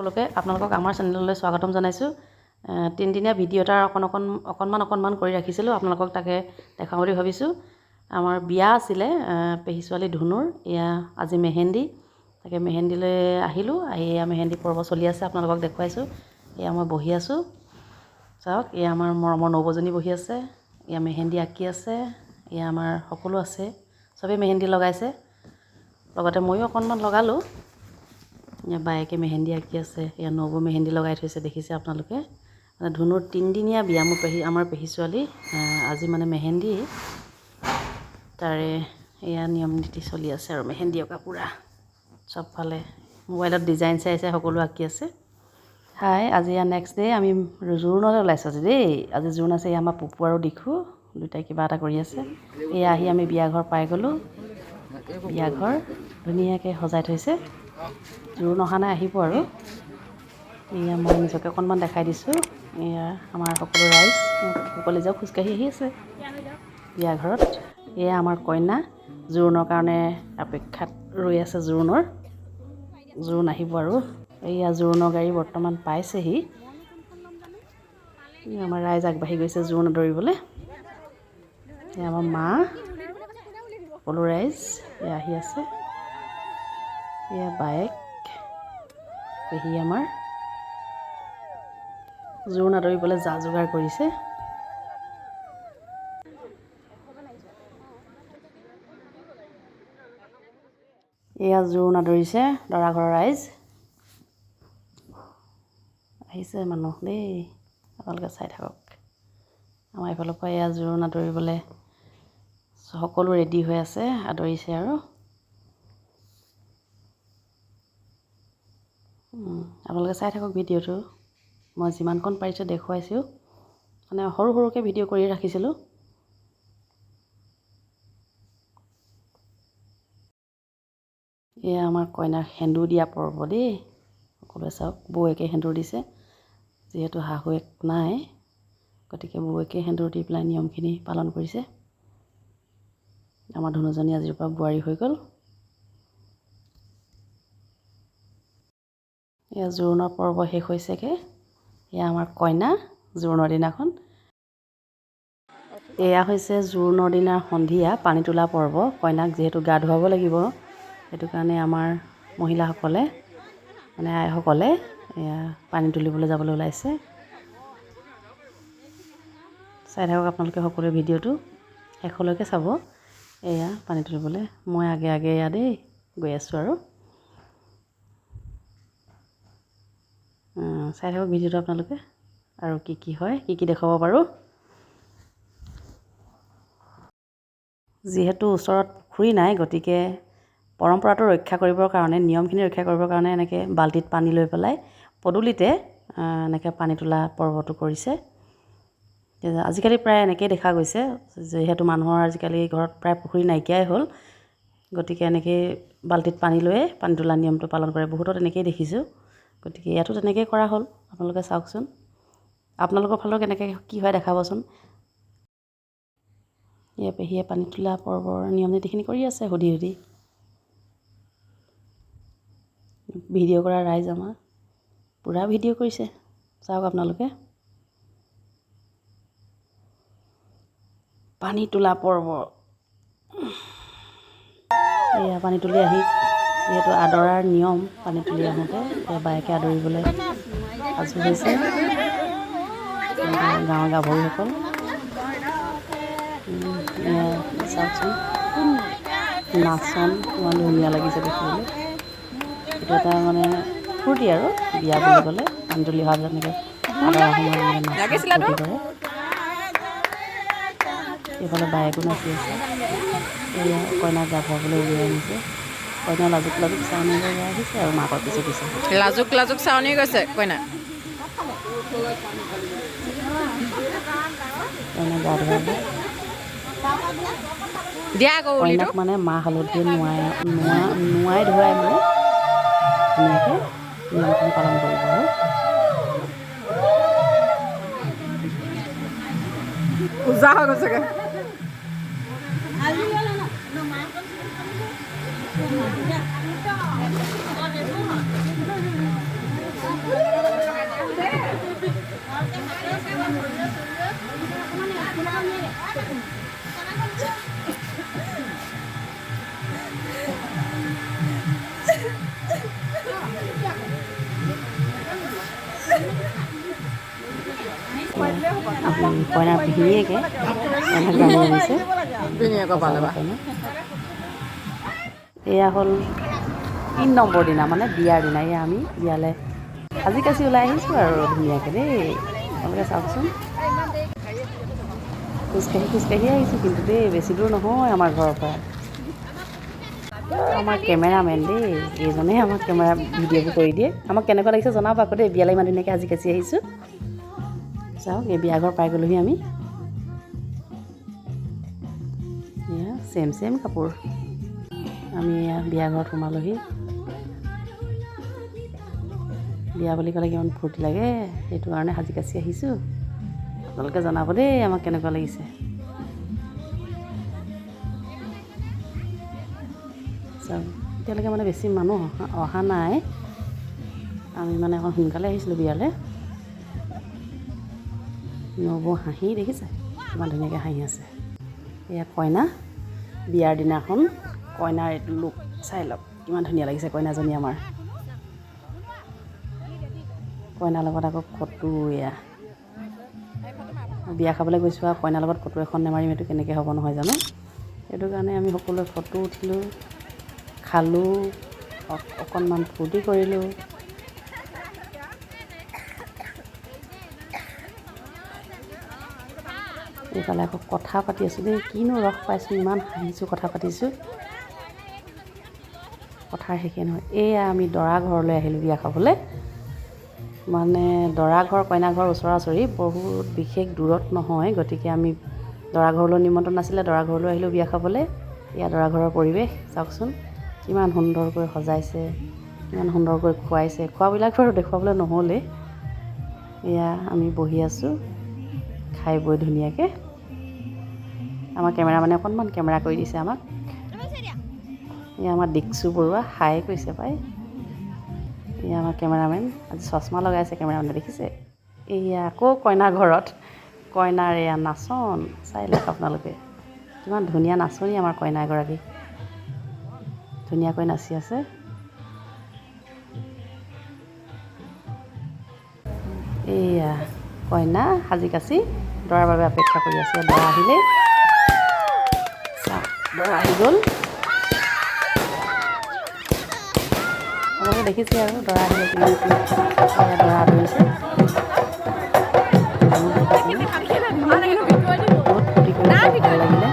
সকলোকে আপোনালোকক আমাৰ চেনেললৈ স্বাগতম জনাইছোঁ। তিনিদিনীয়া ভিডিঅ' এটা অকণমান কৰি ৰাখিছিলোঁ, আপোনালোকক তাকে দেখাওঁ বুলি ভাবিছোঁ। আমাৰ বিয়া আছিলে পেহী ছোৱালী ধুনুৰ, এয়া আজি মেহেন্দি, তাকে মেহেন্দিলৈ আহিলোঁ। এয়া মেহেন্দি পৰ্ব চলি আছে, আপোনালোকক দেখুৱাইছোঁ। এয়া মই বহি আছোঁ, চাওক। এয়া আমাৰ মৰমৰ নৌবজনী বহি আছে, এয়া মেহেন্দি আঁকি আছে, এয়া আমাৰ সকলো আছে, চবেই মেহেন্দি লগাইছে। লগতে ময়ো অকণমান লগালোঁ। এয়া বায়েকে মেহেন্দি আঁকি আছে, এয়া নবৌ মেহেন্দি লগাই থৈছে, দেখিছে আপোনালোকে। মানে ধুনুৰ তিনিদিনীয়া বিয়া, আমাৰ পেহী ছোৱালী আজি মানে মেহেন্দি, তাৰে এয়া নিয়ম নীতি চলি আছে আৰু মেহেন্দি অঁকা পূৰা চবফালে মোবাইলত ডিজাইন চাই সকলো আঁকি আছে। হাই, আজি এয়া নেক্সট ডে' আমি জোৰোণলৈ ওলাইছোঁ আজি দেই। আজি জোৰোণ আছে, এয়া আমাৰ পুপু আৰু দিখু দুটাই কিবা এটা কৰি আছে। এয়া আহি আমি বিয়াঘৰ পাই গ'লোঁ। বিয়াঘৰ ধুনীয়াকৈ সজাই থৈছে, জোৰোণ অহা নাই, আহিব আৰু। এয়া মই নিজকে অকণমান দেখাই দিছোঁ। এয়া আমাৰ সকলো ৰাইজ সকলো যাওক খোজকাঢ়ি আহি আছে বিয়া ঘৰত। এয়া আমাৰ কইনা জোৰোণৰ কাৰণে অপেক্ষাত ৰৈ আছে। জোৰোণ আহিব আৰু। এয়া জোৰোণৰ গাড়ী বৰ্তমান পাইছেহি। আমাৰ ৰাইজ আগবাঢ়ি গৈছে জোৰোণ আদৰিবলৈ। এয়া আমাৰ মা, সকলো ৰাইজ এয়া আহি আছে। এয়া বায়েক পেহী আমাৰ জোৰোণ আদৰিবলৈ যা যোগাৰ কৰিছে। এয়া জোৰোণ আদৰিছে দৰা ঘৰৰ ৰাইজ। আহিছে মানুহ দেই, আপোনালোকে চাই থাকক। আমাৰ এইফালৰ পৰা এয়া জোৰোণ আদৰিবলৈ সকলো ৰেডি হৈ আছে, আদৰিছে আৰু। আপোনালোকে চাই থাকক ভিডিঅ'টো। মই যিমানকণ পাৰিছোঁ দেখুৱাইছোঁ, মানে সৰু সৰুকৈ ভিডিঅ' কৰি ৰাখিছিলোঁ। এয়া আমাৰ কইনাক সেন্দুৰ দিয়া পৰ্ব দেই, সকলোৱে চাওক। বৌয়েকে সেন্দুৰ দিছে, যিহেতু শাহুৱেক নাই, গতিকে বৌয়েকে সেন্দুৰ দি পেলাই নিয়মখিনি পালন কৰিছে। আমাৰ ধুনুজনী আজিৰ পৰা বোৱাৰী হৈ গ'ল। এয়া জোৰোণৰ পৰ্ব শেষ হৈছেগৈ। এয়া আমাৰ কইনা জোৰোণৰ দিনাখন। এয়া হৈছে জোৰোণৰ দিনাৰ সন্ধিয়া পানী তোলা পৰ্ব। কইনাক যিহেতু গা ধুৱাব লাগিব, সেইটো কাৰণে আমাৰ মহিলাসকলে, মানে আইসকলে এয়া পানী তুলিবলৈ যাবলৈ ওলাইছে। চাই থাকক আপোনালোকে সকলোৱে ভিডিঅ'টো শেষলৈকে চাব। এয়া পানী তুলিবলৈ মই আগে এয়া দেই গৈ আছোঁ আৰু। চাই থাকক ভিডিঅ'টো আপোনালোকে, আৰু কি হয়, কি দেখুৱাব পাৰোঁ। যিহেতু ওচৰত পুখুৰী নাই, গতিকে পৰম্পৰাটো ৰক্ষা কৰিবৰ কাৰণে, নিয়মখিনি ৰক্ষা কৰিবৰ কাৰণে এনেকৈ বাল্টিত পানী লৈ পেলাই পদূলিতে এনেকৈ পানী তোলা পৰ্বটো কৰিছে। আজিকালি প্ৰায় এনেকৈয়ে দেখা গৈছে, যিহেতু মানুহৰ আজিকালি ঘৰত প্ৰায় পুখুৰী নাইকিয়াই হ'ল, গতিকে এনেকৈয়ে বাল্টিত পানী লৈয়ে পানী তোলা নিয়মটো পালন কৰে। বহুতত এনেকৈয়ে দেখিছোঁ, গতিকে ইয়াতো তেনেকৈয়ে কৰা হ'ল। আপোনালোকে চাওকচোন, আপোনালোকৰ ফালৰ কেনেকৈ কি হয় দেখাবচোন। এয়া পেহীয়ে পানী তোলা পৰ্বৰ নিয়ম নীতিখিনি কৰি আছে সুধি ভিডিঅ' কৰা ৰাইজ আমাৰ পূৰা ভিডিঅ' কৰিছে, চাওক আপোনালোকে। পানী তোলা পৰ্ব, এয়া পানী তুলি আহি, যিহেতু আদৰাৰ নিয়ম, পানী তুলি আহোঁতে বায়েকে আদৰিবলৈ সাজু হৈছে গাঁৱৰ গাভৰুসকল। চাওকচোন, নাচন ইমান ধুনীয়া লাগিছে দেখিবলৈ। এইটো এটা মানে ফূৰ্তি আৰু বিয়া বুলি ক'লে, পানী তুলি অহা যেনেকৈ আদৰা সময়ত নাচি ফূৰ্তি কৰে। এইফালে বায়েকো নাচি আছে। এয়া কইনাক গা ধুৱাবলৈ উলিয়াই আনিছে। কইনা লাজুক চাউনি লৈ আহিছে আৰু মাকৰ পিছে লাজুক চাউনি গৈছে কইনা। কইনা গা ধুৱাব। কইনাক মানে মাহ হালধিৰে নোৱাই ধুৱাই মানে ধুনীয়াকৈ নিয়মখিনি পালন কৰিব আৰু। পূজা হৈ গৈছেগৈ। কইনাৰ ভিনীয়েকে কইনাক জানি আনিছে। ভিনিয়েকৰ পালে বা এয়া হ'ল 3 নম্বৰ দিনা মানে বিয়াৰ দিনা। এয়া আমি বিয়ালৈ সাজি কাচি ওলাই আহিছোঁ আৰু ধুনীয়াকৈ দেই। আপোনালোকে চাওকচোন, খোজকাঢ়ি আহিছোঁ কিন্তু দেই, বেছি দূৰ নহয় আমাৰ ঘৰৰ পৰা। আমাৰ কেমেৰামেন দেই, এইজনে আমাক ভিডিঅ'বোৰ কৰি দিয়ে। আমাক কেনেকুৱা লাগিছে জনাব আকৌ দেই, বিয়ালৈ ইমান ধুনীয়াকৈ সাজি কাচি আহিছোঁ। চাওক, এই বিয়াঘৰ পাই গ'লোহি আমি। এয়া চেম কাপোৰ। আমি এয়া বিয়াঘৰত সোমালোহি। বিয়া বুলি ক'লে কিমান ফূৰ্তি লাগে, সেইটো কাৰণে সাজি কাচি আহিছোঁ। আপোনালোকে জনাব দেই আমাক কেনেকুৱা লাগিছে। চাওক, এতিয়ালৈকে মানে বেছি মানুহ অহা নাই। আমি মানে অকণ সোনকালে আহিছিলোঁ বিয়ালৈ। নবৌ হাঁহি দেখিছে, কিমান ধুনীয়াকৈ হাঁহি আছে। এয়া কইনা, বিয়াৰ দিনাখন কইনাৰ এইটো লুক চাই লওক, কিমান ধুনীয়া লাগিছে কইনাজনী আমাৰ। কইনাৰ লগত আকৌ ফটো। এয়া বিয়া খাবলৈ গৈছোঁ আৰু কইনাৰ লগত ফটো এখন নেমাৰিম এইটো কেনেকৈ হ'ব নহয় জানো। সেইটো কাৰণে আমি সকলোৱে ফটো উঠিলোঁ, খালোঁ, অকণমান ফূৰ্তি কৰিলোঁ। এইফালে আকৌ কথা পাতি আছোঁ দেই, কিনো ৰস পাইছোঁ, ইমান হাঁহিছোঁ, কথা পাতিছোঁ, কথাৰ শেষে নহয়। এয়া আমি দৰা ঘৰলৈ আহিলোঁ বিয়া খাবলৈ। মানে দৰা ঘৰ কইনা ঘৰ ওচৰা ওচৰি, বহুত বিশেষ দূৰত নহয়। গতিকে আমি দৰা ঘৰলৈ নিমন্ত্ৰণ আছিলে, দৰা ঘৰলৈ আহিলোঁ বিয়া খাবলৈ। এয়া দৰা ঘৰৰ পৰিৱেশ চাওকচোন, কিমান সুন্দৰকৈ সজাইছে, কিমান সুন্দৰকৈ খুৱাইছে। খোৱাবিলাক বাৰু দেখুৱাবলৈ নহ'লেই। এয়া আমি বহি আছোঁ খাই বৈ ধুনীয়াকৈ। আমাৰ কেমেৰামেনে অকণমান কেমেৰা কৰি দিছে আমাক। এয়া আমাৰ দিকচু বৰুৱা, হাই কৈছে পাই। এয়া আমাৰ কেমেৰামেন, আজি চশমা লগাইছে কেমেৰামেনে, দেখিছে। এয়া আকৌ কইনা ঘৰত, কইনাৰ এয়া নাচন চাই লওক আপোনালোকে, কিমান ধুনীয়া নাচনি আমাৰ কইনা এগৰাকী, ধুনীয়াকৈ নাচি আছে। এয়া কইনা সাজি কাচি দৰাৰ বাবে অপেক্ষা কৰি আছে। দৰা আহিলে, দৰা আহি গ'ল। আপোনালোকে দেখিছে আৰু দৰা আহিলে কিমান দৰা আদৰিছে। বহুত ফূৰ্তি কৰিছে, ভাল লাগিলে।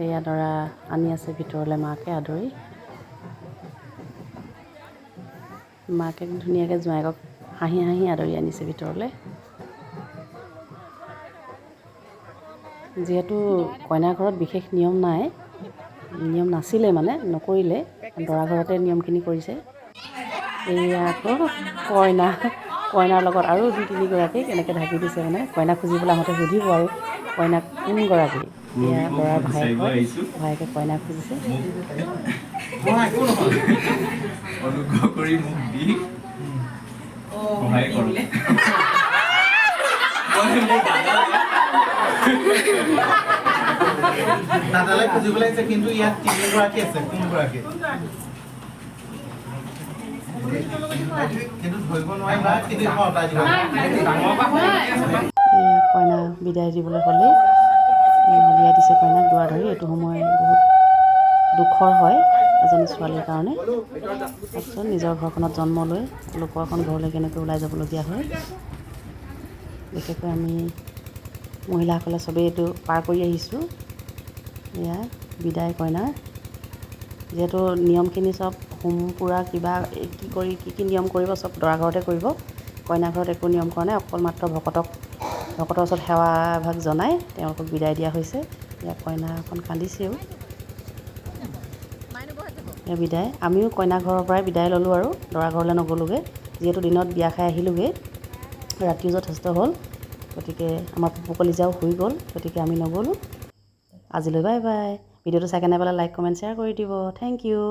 এয়া দৰা আনি আছে ভিতৰলৈ মাকে আদৰি। মাকে ধুনীয়াকৈ জোঁৱায়েকক হাঁহি হাঁহি আদৰি আনিছে ভিতৰলৈ। যিহেতু কইনাৰ ঘৰত বিশেষ নিয়ম নাই, নিয়ম নাছিলে মানে নকৰিলে, দৰা ঘৰতে নিয়মখিনি কৰিছে। এয়া আকৌ কইনাৰ লগত আৰু 2-3গৰাকী কেনেকৈ ঢাকি দিছে, মানে কইনা খুজিবলৈ আহোঁতে সুধিব আৰু কইনাক কোনগৰাকী। এয়া দৰাৰ ভায়েকে কইনাক খুজিছে। দাদালৈ খুজিব লাগিছে, কিন্তু ইয়াত 3গৰাকী আছে। কোনগৰাকী কিন্তু ধৰিব নোৱাৰিম। কইনা বিদায় দিবলৈ হ'লেই উলিয়াই দিছে কইনাক দুৱাৰ ধৰি। এইটো সময় বহুত দুখৰ হয় এজনী ছোৱালীৰ কাৰণে। তাৰপিছত নিজৰ ঘৰখনত জন্ম লৈ লোকৰ এখন ঘৰলৈ কেনেকৈ ওলাই যাবলগীয়া হয়। বিশেষকৈ আমি মহিলাসকলে চবেই এইটো পাৰ কৰি আহিছোঁ। এয়া বিদায় কইনাৰ। যিহেতু নিয়মখিনি চব হোম পুৰা কিবা কি নিয়ম কৰিব চব দৰা ঘৰতে কৰিব। কইনা ঘৰত একো নিয়ম কৰা নাই, অকল মাত্ৰ ভকতৰ ওচৰত সেৱা এভাগ জনাই তেওঁলোকক বিদায় দিয়া হৈছে। এয়া কইনা অকণ কান্দিছেও। এয়া বিদায়। আমিও কইনা ঘৰৰ পৰাই বিদায় ল'লোঁ আৰু দৰা ঘৰলৈ নগ'লোগৈ। যিহেতু দিনত বিয়া খাই আহিলোঁগৈ, ৰাতিও যথেষ্ট হ'ল। গতিকে আমাৰ পুপু কলিজাও শুই গ'ল, গতিকে আমি নগ'লোঁ। আজিলৈ বাই বাই। ভিডিঅ'টো চাই কেনে পালে লাইক, কমেণ্ট, শ্বেয়াৰ কৰি দিব। Thank U.